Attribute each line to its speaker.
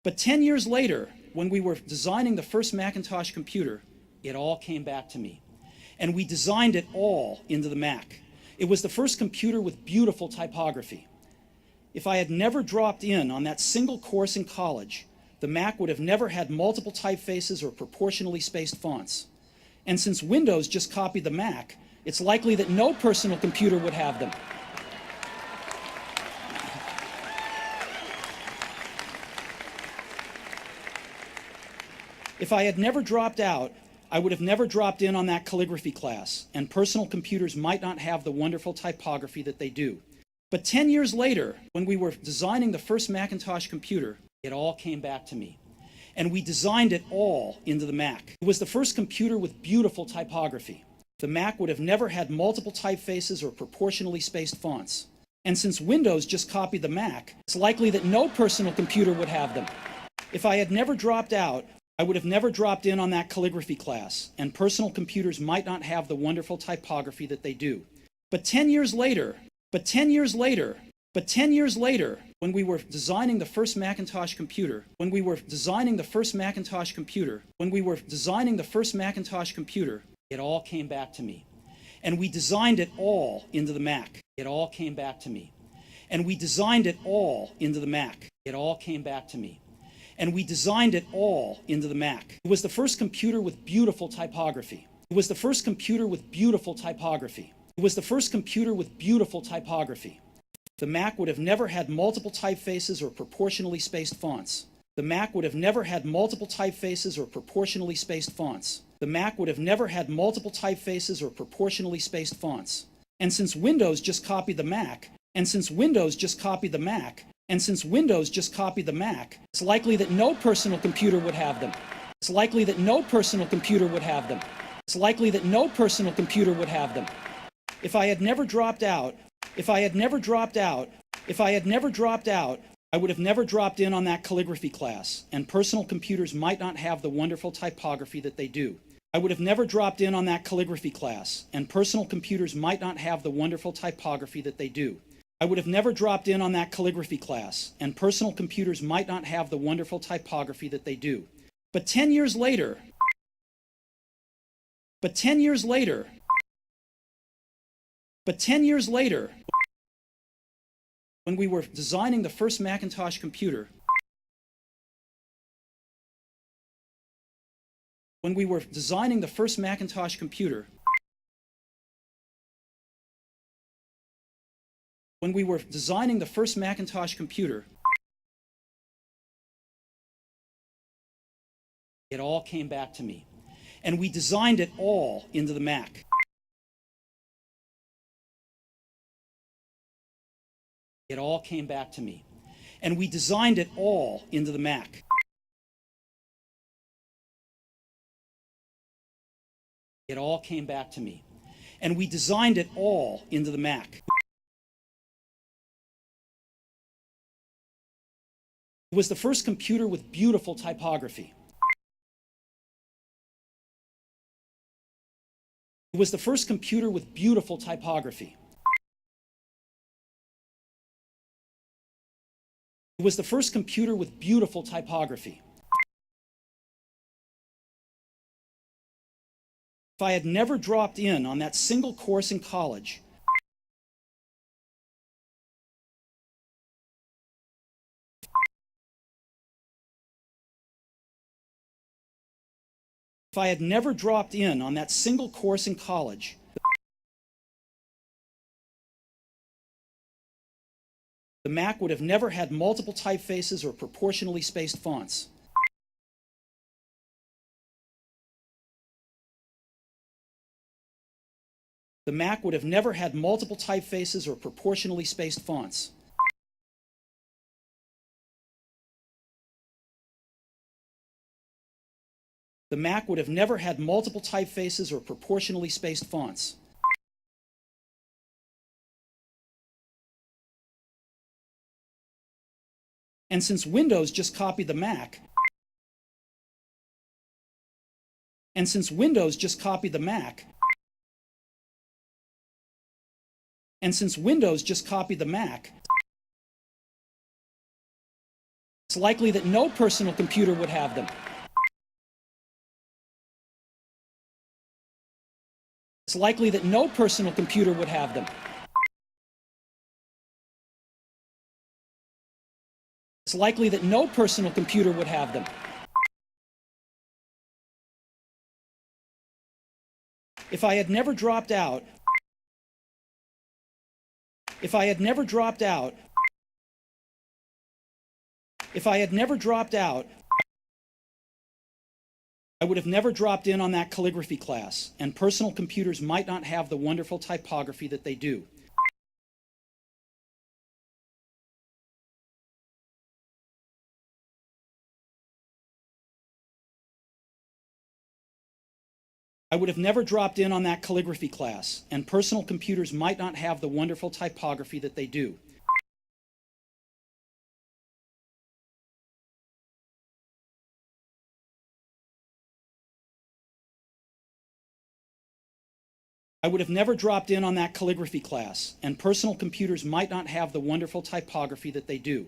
Speaker 1: But 10 years later, when we were designing the first Macintosh computer, it all came back to me. And we designed it all into the Mac. It was the first computer with beautiful typography. If I had never dropped in on that single course in college, the Mac would have never had multiple typefaces or proportionally spaced fonts. And since Windows just copied the Mac, it's likely that no personal computer would have them. If I had never dropped out, I would have never dropped in on that calligraphy class, and personal computers might not have the wonderful typography that they do. But 10 years later, when we were designing the first Macintosh computer, it all came back to me. And we designed it all into the Mac. It was the first computer with beautiful typography. The Mac would have never had multiple typefaces or proportionally spaced fonts. And since Windows just copied the Mac, it's likely that no personal computer would have them. If I had never dropped out, I would have never dropped in on that calligraphy class, and personal computers might not have the wonderful typography that they do. But 10 years later, when we were designing the first Macintosh computer, it all came back to me. And we designed it all into the Mac. It all came back to me. And we designed it all into the Mac. It all came back to me. And we designed it all into the Mac. It was the first computer with beautiful typography. It was the first computer with beautiful typography. It was the first computer with beautiful typography. The Mac would have never had multiple typefaces or proportionally spaced fonts. The Mac would have never had multiple typefaces or proportionally spaced fonts. The Mac would have never had multiple typefaces or proportionally spaced fonts. And since Windows just copied the Mac, it's likely that no personal computer would have them. It's likely that no personal computer would have them. It's likely that no personal computer would have them. If I had never dropped out, I would have never dropped in on that calligraphy class, and personal computers might not have the wonderful typography that they do. I would have never dropped in on that calligraphy class, and personal computers might not have the wonderful typography that they do. I would have never dropped in on that calligraphy class, and personal computers might not have the wonderful typography that they do. But 10 years later, when we were designing the first Macintosh computer, it all came back to me. And we designed it all into the Mac. It all came back to me. And we designed it all into the Mac. It all came back to me. And we designed it all into the Mac. It was the first computer with beautiful typography. It was the first computer with beautiful typography. It was the first computer with beautiful typography. If I had never dropped in on that single course in college, the Mac would have never had multiple typefaces or proportionally spaced fonts. The Mac would have never had multiple typefaces or proportionally spaced fonts. The Mac would have never had multiple typefaces or proportionally spaced fonts. And since Windows just copied the Mac, it's It's likely that no personal computer would have them. It's likely that no personal computer would have them. It's likely that no personal computer would have them. If I had never dropped out, if I had never dropped out, if I had never dropped out, I would have never dropped in on that calligraphy class, and personal computers might not have the wonderful typography that they do. I would have never dropped in on that calligraphy class, and personal computers might not have the wonderful typography that they do. I would have never dropped in on that calligraphy class, and personal computers might not have the wonderful typography that they do.